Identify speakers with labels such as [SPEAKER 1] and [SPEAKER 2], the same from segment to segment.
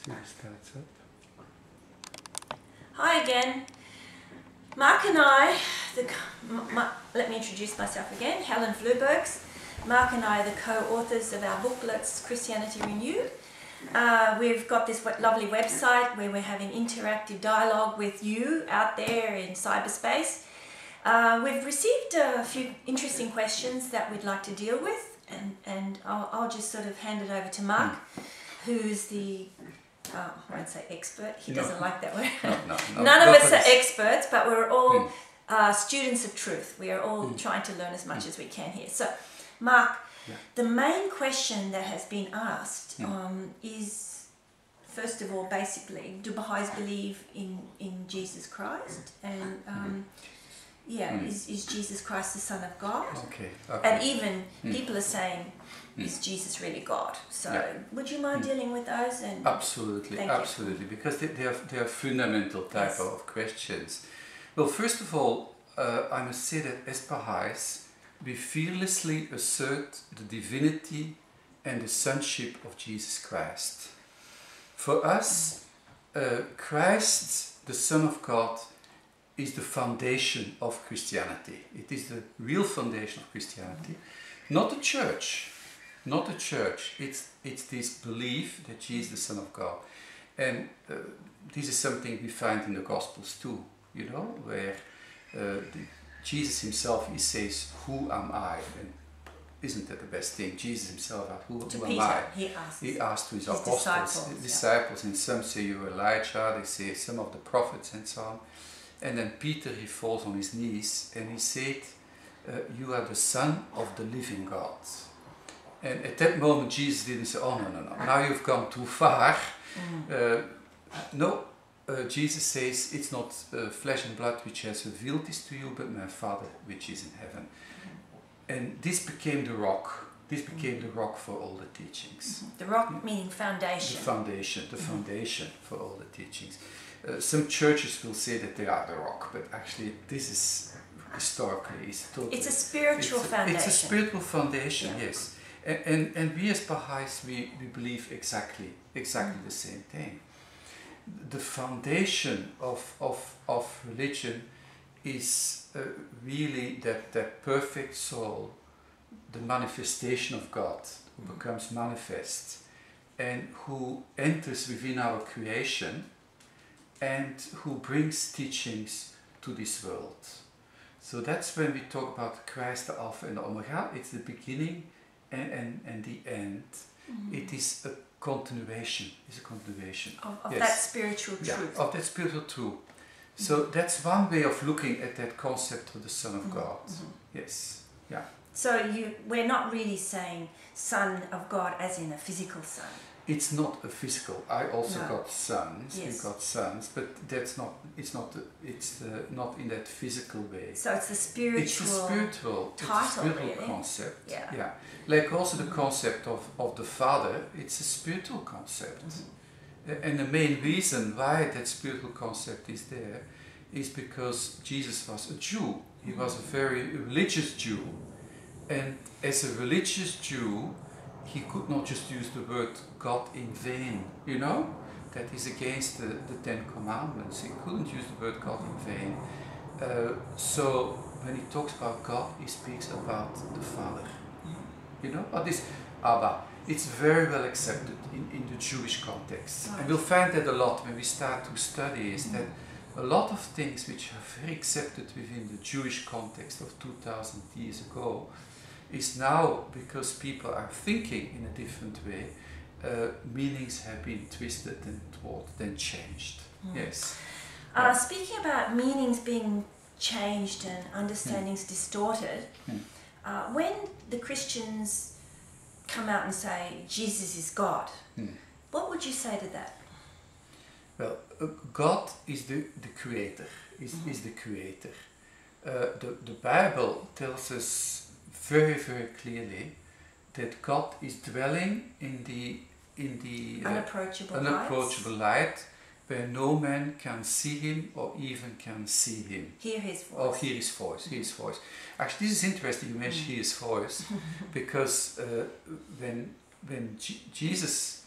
[SPEAKER 1] See if it starts up.
[SPEAKER 2] Hi again. Mark and I, let me introduce myself again, Helen Vloeberghs. Mark and I are the co-authors of our booklets, Christianity Renewed. We've got this lovely website where we're having interactive dialogue with you out there in cyberspace. We've received a few interesting questions that we'd like to deal with, and I'll just sort of hand it over to Mark, who's the, I won't say expert, he doesn't like that word.
[SPEAKER 1] No,
[SPEAKER 2] None of us are experts, but we're all students of truth. We are all trying to learn as much as we can here. So, Mark, the main question that has been asked is, first of all, basically, do Baha'is believe in Jesus Christ? And is Jesus Christ the Son of God?
[SPEAKER 1] Okay.
[SPEAKER 2] And even people are saying, is Jesus really God? So would you mind dealing with those? And
[SPEAKER 1] absolutely, because they are fundamental type of questions. Well, first of all, I must say that as Baha'is, we fearlessly assert the divinity and the sonship of Jesus Christ. For us, Christ, the Son of God, is the foundation of Christianity. It is the real foundation of Christianity, not the church. Not the church. It's this belief that Jesus is the Son of God, and this is something we find in the Gospels too. You know, where Jesus himself, he says, "Who am I?" And isn't that the best thing? Jesus himself, who am I? He asked to his apostles, disciples, and some say you're Elijah, they say some of the prophets, and so on. And then Peter, he falls on his knees and he said, "You are the Son of the living God." And at that moment, Jesus didn't say, "Oh, no, now you've gone too far." Jesus says, "It's not flesh and blood which has revealed this to you, but my Father which is in heaven." And this became the rock. This became the rock for all the teachings.
[SPEAKER 2] The rock meaning foundation.
[SPEAKER 1] The foundation for all the teachings. Some churches will say that they are the rock, but actually this is historically, it's a spiritual
[SPEAKER 2] foundation.
[SPEAKER 1] It's a spiritual foundation, yes. And we as Baha'is, we believe exactly the same thing. The foundation of religion is really that perfect soul, the manifestation of God, who becomes manifest and who enters within our creation and who brings teachings to this world. So that's when we talk about Christ, the Alpha and the Omega. It's the beginning and the end. It is a continuation.
[SPEAKER 2] Of that spiritual truth.
[SPEAKER 1] Yeah, of that spiritual truth. So that's one way of looking at that concept of the Son of God. Yes. Yeah.
[SPEAKER 2] So we're not really saying Son of God as in a physical son.
[SPEAKER 1] It's not a physical. I also got sons. Yes. We got sons, but that's not. It's not in that physical way.
[SPEAKER 2] So it's the spiritual.
[SPEAKER 1] It's a spiritual really? Concept.
[SPEAKER 2] Yeah.
[SPEAKER 1] Like also the concept of the Father. It's a spiritual concept, and the main reason why that spiritual concept is there is because Jesus was a Jew. He was a very religious Jew, and as a religious Jew, he could not just use the word God in vain, you know? That is against the Ten Commandments. He couldn't use the word God in vain. So when he talks about God, he speaks about the Father. You know? But this Abba, it's very well accepted in the Jewish context. And we'll find that a lot when we start to study, is that a lot of things which are very accepted within the Jewish context of 2000 years ago is now, because people are thinking in a different way, meanings have been twisted and thwarted and changed. Yes.
[SPEAKER 2] Speaking about meanings being changed and understandings distorted, when the Christians come out and say Jesus is God, what would you say to that?
[SPEAKER 1] Well, God is the creator. Is the creator. The Bible tells us very, very clearly that God is dwelling in the unapproachable light, where no man can see him or even can see him.
[SPEAKER 2] Hear his voice.
[SPEAKER 1] Or hear his voice. Actually, this is interesting you mention hear his voice, because when Jesus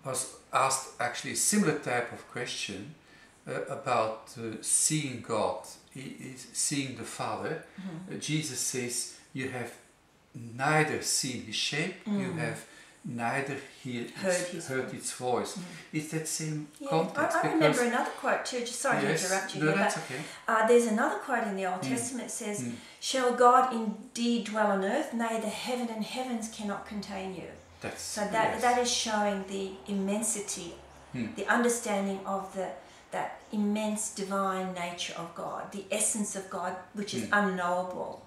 [SPEAKER 1] was asked actually a similar type of question about seeing God, seeing the Father. Jesus says, you have neither seen his shape, you have neither heard his voice. Is that same context?
[SPEAKER 2] I remember another quote too, just sorry to interrupt you.
[SPEAKER 1] No, that's okay.
[SPEAKER 2] There's another quote in the Old Testament that says, shall God indeed dwell on earth? Nay, the heaven and heavens cannot contain you. That is showing the immensity, the understanding of that immense divine nature of God, the essence of God, which is unknowable,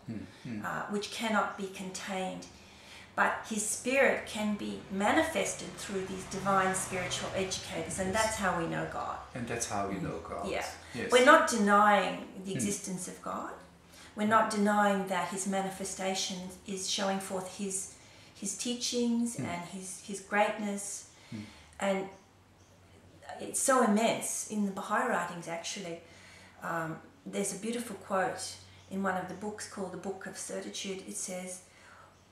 [SPEAKER 2] which cannot be contained. But his spirit can be manifested through these divine spiritual educators, and that's how we know God.
[SPEAKER 1] And that's how we know God.
[SPEAKER 2] Yeah.
[SPEAKER 1] Yes.
[SPEAKER 2] We're not denying the existence of God. We're not denying that his manifestation is showing forth his teachings and his greatness. And it's so immense in the Baha'i writings, actually. There's a beautiful quote in one of the books called the Book of Certitude. It says,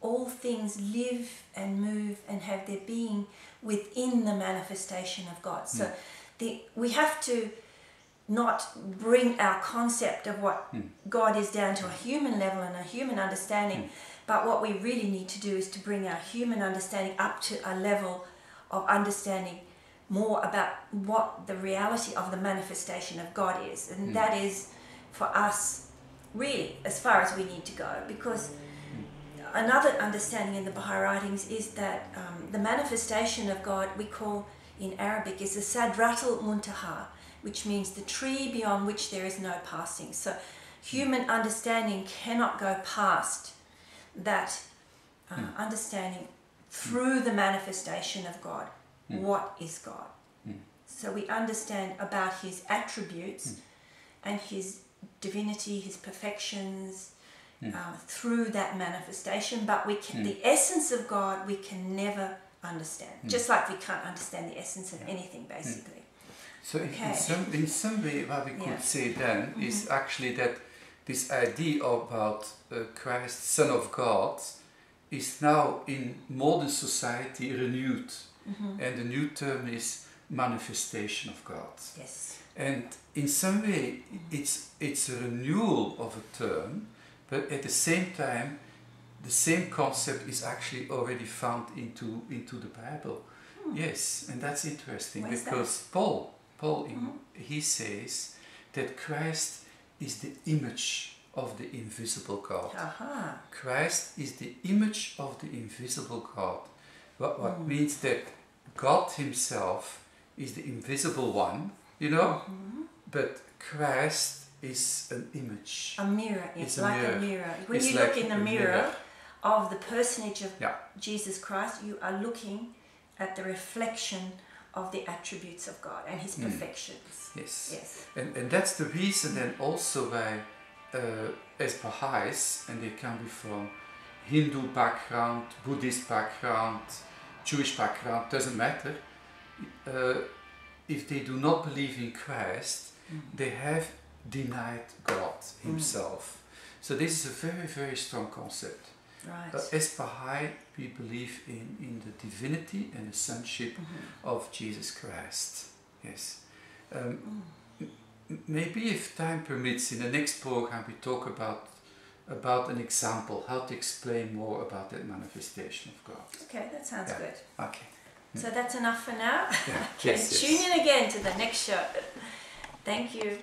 [SPEAKER 2] all things live and move and have their being within the manifestation of God. So we have to not bring our concept of what God is down to a human level and a human understanding, but what we really need to do is to bring our human understanding up to a level of understanding more about what the reality of the manifestation of God is. And that is, for us, really as far as we need to go, because another understanding in the Baha'i writings is that the manifestation of God, we call in Arabic, is the Sadratul Muntaha, which means the tree beyond which there is no passing. So human understanding cannot go past that understanding through the manifestation of God. What is God? So we understand about his attributes and his divinity, his perfections, through that manifestation, but we can, the essence of God we can never understand, just like we can't understand the essence of anything, basically.
[SPEAKER 1] So in some way what we could say then is actually that this idea about Christ, Son of God, is now in modern society renewed, and the new term is manifestation of God.
[SPEAKER 2] Yes.
[SPEAKER 1] And in some way it's a renewal of a term, but at the same time, the same concept is actually already found into the Bible. Yes, and that's interesting.
[SPEAKER 2] Where's
[SPEAKER 1] because
[SPEAKER 2] that?
[SPEAKER 1] Paul he says that Christ is the image of the invisible God. Christ is the image of the invisible God. What means that God himself is the invisible one, you know, but Christ is an image.
[SPEAKER 2] A mirror. It's like a mirror. When
[SPEAKER 1] It's
[SPEAKER 2] you
[SPEAKER 1] like
[SPEAKER 2] look in the
[SPEAKER 1] a
[SPEAKER 2] mirror of the personage of
[SPEAKER 1] Yeah.
[SPEAKER 2] Jesus Christ, you are looking at the reflection of the attributes of God and his perfections.
[SPEAKER 1] Yes.
[SPEAKER 2] Yes.
[SPEAKER 1] And that's the reason then also why as Baha'is, and they can be from Hindu background, Buddhist background, Jewish background, doesn't matter, if they do not believe in Christ, they have denied God himself. So this is a very, very strong concept.
[SPEAKER 2] Right.
[SPEAKER 1] As Baha'i, we believe in the divinity and the sonship of Jesus Christ. Yes. Maybe if time permits, in the next program we talk about an example, how to explain more about that manifestation of God.
[SPEAKER 2] Okay, that sounds good.
[SPEAKER 1] Okay.
[SPEAKER 2] So that's enough for now.
[SPEAKER 1] Yeah.
[SPEAKER 2] Okay,
[SPEAKER 1] Yes,
[SPEAKER 2] tune in again to the next show. Thank you.